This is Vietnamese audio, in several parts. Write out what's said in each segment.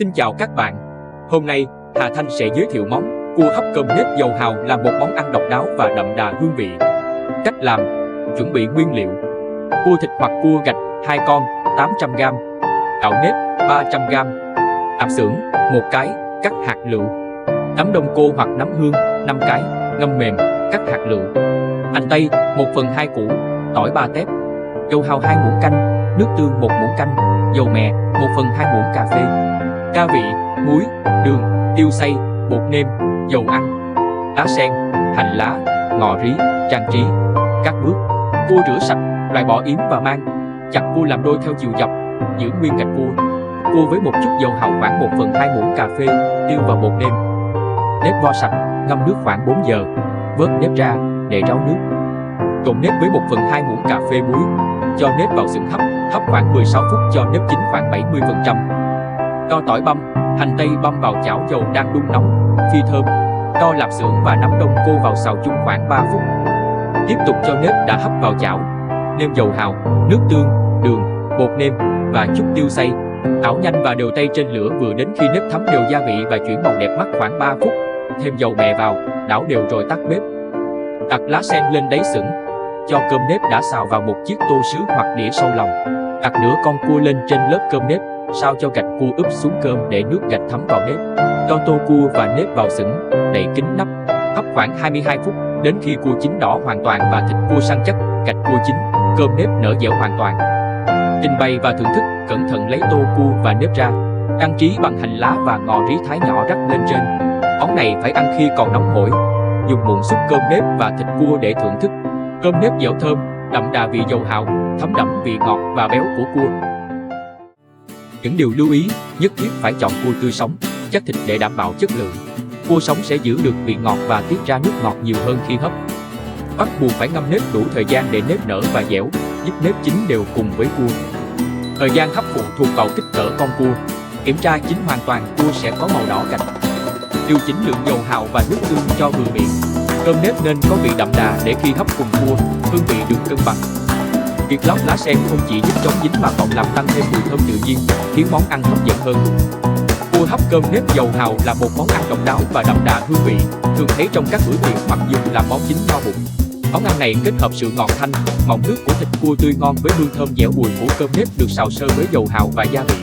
Xin chào các bạn. Hôm nay, Hà Thanh sẽ giới thiệu món cua hấp cơm nếp dầu hào là một món ăn độc đáo và đậm đà hương vị. Cách làm: chuẩn bị nguyên liệu: cua thịt hoặc cua gạch 2 con 800g, gạo nếp 300g, hạt xưởng 1 cái, cắt hạt lựu, nấm đông cô hoặc nấm hương 5 cái, ngâm mềm, cắt hạt lựu, hành tây 1/2 củ, tỏi 3 tép, dầu hào 2 muỗng canh, nước tương 1 muỗng canh, dầu mè 1/2 muỗng cà phê, gia vị: muối, đường, tiêu xay, bột nêm, dầu ăn, lá sen, hành lá, ngò rí. Trang trí: các bước: cua rửa sạch, loại bỏ yếm và mang, chặt cua làm đôi theo chiều dọc, giữ nguyên gạch cua. Cua với một chút dầu hào khoảng 1/2 muỗng cà phê, tiêu và bột nêm. Nếp vo sạch, ngâm nước khoảng 4 giờ, vớt nếp ra, để ráo nước. Trộn nếp với 1/2 muỗng cà phê muối, cho nếp vào xửng hấp khoảng 16 phút cho nếp chín khoảng 70%. Cho tỏi băm, hành tây băm vào chảo dầu đang đun nóng, phi thơm. Cho lạp xưởng và nấm đông cô vào xào chung khoảng 3 phút. Tiếp tục cho nếp đã hấp vào chảo, nêm dầu hào, nước tương, đường, bột nêm và chút tiêu xay. Đảo nhanh và đều tay trên lửa vừa đến khi nếp thấm đều gia vị và chuyển màu đẹp mắt khoảng 3 phút. Thêm dầu mè vào, đảo đều rồi tắt bếp. Đặt lá sen lên đáy xửng. Cho cơm nếp đã xào vào một chiếc tô sứ hoặc đĩa sâu lòng. Đặt nửa con cua lên trên lớp cơm nếp, sao cho gạch cua úp xuống cơm để nước gạch thấm vào nếp. Cho tô cua và nếp vào xửng, đậy kín nắp, hấp khoảng 22 phút, đến khi cua chín đỏ hoàn toàn và thịt cua săn chắc, gạch cua chín, cơm nếp nở dẻo hoàn toàn. Trình bày và thưởng thức: cẩn thận lấy tô cua và nếp ra, trang trí bằng hành lá và ngò rí thái nhỏ rắc lên trên. Món này phải ăn khi còn nóng hổi. Dùng muỗng xúc cơm nếp và thịt cua để thưởng thức. Cơm nếp dẻo thơm, đậm đà vị dầu hào, thấm đậm vị ngọt và béo của cua. Những điều lưu ý: nhất thiết phải chọn cua tươi sống, chắc thịt để đảm bảo chất lượng. Cua sống sẽ giữ được vị ngọt và tiết ra nước ngọt nhiều hơn khi hấp. Bắt buộc phải ngâm nếp đủ thời gian để nếp nở và dẻo, giúp nếp chín đều cùng với cua. Thời gian hấp phụ thuộc vào kích cỡ con cua. Kiểm tra chín hoàn toàn, cua sẽ có màu đỏ gạch. Điều chỉnh lượng dầu hào và nước tương cho vừa miệng. Cơm nếp nên có vị đậm đà để khi hấp cùng cua, hương vị được cân bằng. Việc lót lá sen không chỉ giúp chống dính mà còn làm tăng thêm mùi thơm tự nhiên, khiến món ăn hấp dẫn hơn. Cua hấp cơm nếp dầu hào là một món ăn độc đáo và đậm đà hương vị, thường thấy trong các bữa tiệc hoặc dùng làm món chính no bụng. Món ăn này kết hợp sự ngọt thanh, mọng nước của thịt cua tươi ngon với hương thơm dẻo bùi của cơm nếp được xào sơ với dầu hào và gia vị.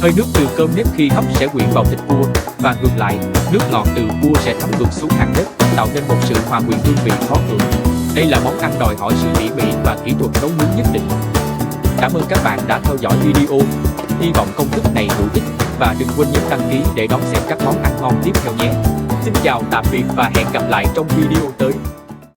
Hơi nước từ cơm nếp khi hấp sẽ quyện vào thịt cua, và ngược lại, nước ngọt từ cua sẽ thấm ngược xuống hạt nếp, tạo nên một sự hòa quyện hương vị khó cưỡng. Đây là món ăn đòi hỏi sự tỉ mỉ và kỹ thuật nấu nướng nhất định. Cảm ơn các bạn đã theo dõi video. Hy vọng công thức này hữu ích và đừng quên nhấn đăng ký để đón xem các món ăn ngon tiếp theo nhé. Xin chào tạm biệt và hẹn gặp lại trong video tới.